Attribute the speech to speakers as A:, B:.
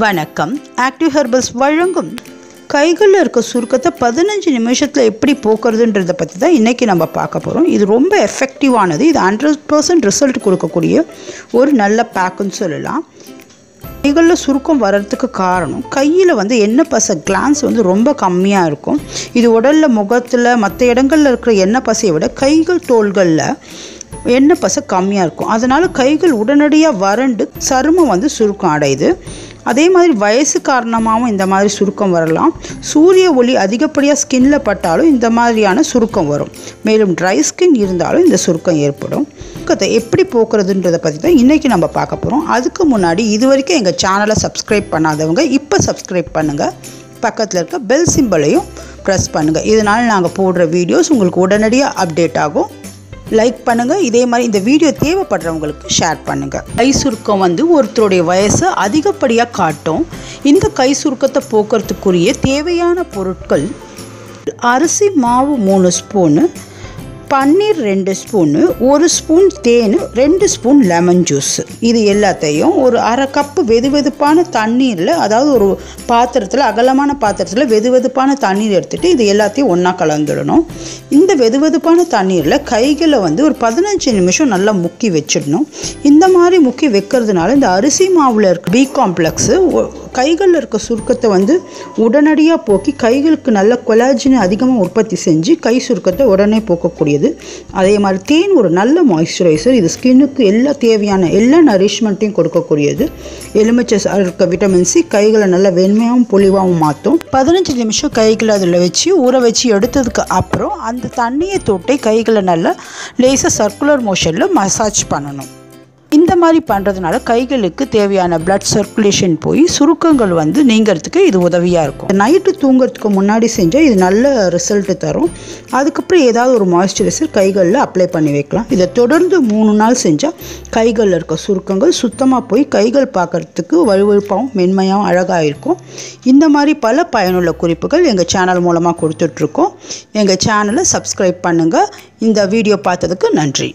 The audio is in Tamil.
A: வணக்கம். ஆக்டிவ் ஹெர்பல்ஸ் வழங்கும் கைகளில் இருக்க சுருக்கத்தை 15 நிமிஷத்தில் எப்படி போக்குறதுன்றதை பற்றி தான் இன்றைக்கி நம்ம பார்க்க போகிறோம். இது ரொம்ப எஃபெக்டிவானது. இது 100% ரிசல்ட் கொடுக்கக்கூடிய ஒரு நல்ல பேக்குன்னு சொல்லலாம். கைகளில் சுருக்கம் வர்றதுக்கு காரணம் கையில் எண்ணெய் பசை கிளான்ஸ் ரொம்ப கம்மியாக இருக்கும். இது உடலில் முகத்தில் மற்ற இடங்களில் இருக்கிற எண்ணெய் பசையை விட கைகள் தோள்களில் எண்ணெய் பசை கம்மியாக இருக்கும். அதனால் கைகள் உடனடியாக வறண்டு சருமம் சுருக்கம் அடையுது. அதே மாதிரி வயசு காரணமாகவும் இந்த மாதிரி சுருக்கம் வரலாம். சூரிய ஒளி அதிகப்படியாக ஸ்கின்னில் பட்டாலும் இந்த மாதிரியான சுருக்கம் வரும். மேலும் ட்ரை ஸ்கின் இருந்தாலும் இந்த சுருக்கம் ஏற்படும். சுருக்கத்தை எப்படி போக்குறதுன்றதை பற்றி தான் இன்றைக்கி நம்ம பார்க்க போகிறோம். அதுக்கு முன்னாடி இது வரைக்கும் எங்கள் சேனலை சப்ஸ்கிரைப் பண்ணாதவங்க இப்போ சப்ஸ்கிரைப் பண்ணுங்கள். பக்கத்தில் இருக்க பெல் சிம்பலையும் ப்ரெஸ் பண்ணுங்கள். இதனால் நாங்கள் போடுற வீடியோஸ் உங்களுக்கு உடனடியாக அப்டேட் ஆகும். லைக் பண்ணுங்கள். இதே மாதிரி இந்த வீடியோ தேவைப்படுறவங்களுக்கு ஷேர் பண்ணுங்கள். கை சுருக்கம் ஒருத்தருடைய வயசை அதிகப்படியாக காட்டும். இந்த கை சுருக்கத்தை போக்குறதுக்குரிய தேவையான பொருட்கள்: அரிசி மாவு 3 ஸ்பூனு, பன்னீர் 2 ஸ்பூனு, 1 ஸ்பூன் தேன், 2 ஸ்பூன் லெமன் ஜூஸ். இது எல்லாத்தையும் ஒரு அரை கப்பு வெதுவெதுப்பான தண்ணீரில், அதாவது ஒரு பாத்திரத்தில், அகலமான பாத்திரத்தில் வெதுவெதுப்பான தண்ணீர் எடுத்துகிட்டு இது எல்லாத்தையும் ஒன்றா கலந்துடணும். இந்த வெதுவெதுப்பான தண்ணீரில் கைகளை ஒரு 15 நிமிஷம் நல்லா முக்கி வச்சிடணும். இந்த மாதிரி முக்கி வைக்கிறதுனால இந்த அரிசி மாவில் இருக்க பி காம்ப்ளெக்ஸு கைகளில் இருக்க சுருக்கத்தை உடனடியாக போக்கி கைகளுக்கு நல்ல கொலாஜினை அதிகமாக உற்பத்தி செஞ்சு கை சுருக்கத்தை உடனே போக்கக்கூடியது. அதே மாதிரி தேன் ஒரு நல்ல மாய்ஸ்சரைசர். இது ஸ்கின்னுக்கு தேவையான எல்லா நரிஷ்மெண்ட்டையும் கொடுக்கக்கூடியது. எலுமிச்சை இருக்க விட்டமின் சி கைகளை நல்லா வெண்மையாகவும் பொலிவாகவும் மாற்றும். 15 நிமிஷம் கைகளை அதில் வச்சு ஊற வச்சு எடுத்ததுக்கு அப்புறம் அந்த தண்ணியை தொட்டை கைகளை நல்லா லேசாக சர்க்குலர் மோஷனில் மசாஜ் பண்ணணும். இந்த மாதிரி பண்ணுறதுனால கைகளுக்கு தேவையான பிளட் சர்க்குலேஷன் போய் சுருக்கங்கள் நீங்கிறதுக்கு இது உதவியாக இருக்கும். நைட்டு தூங்குறதுக்கு முன்னாடி செஞ்சால் இது நல்ல ரிசல்ட்டு தரும். அதுக்கப்புறம் ஏதாவது ஒரு மாய்ஸ்சரைசர் கைகளில் அப்ளை பண்ணி வைக்கலாம். இதை தொடர்ந்து 3 நாள் செஞ்சால் கைகளில் இருக்க சுருக்கங்கள் சுத்தமாக போய் கைகள் பார்க்குறதுக்கு வழுவழுப்பாகவும் மென்மையாகவும் அழகாக இருக்கும். இந்த மாதிரி பல பயனுள்ள குறிப்புகள் எங்கள் சேனல் மூலமாக கொடுத்துட்ருக்கோம். எங்கள் சேனலை சப்ஸ்கிரைப் பண்ணுங்கள். இந்த வீடியோ பார்த்ததுக்கு நன்றி.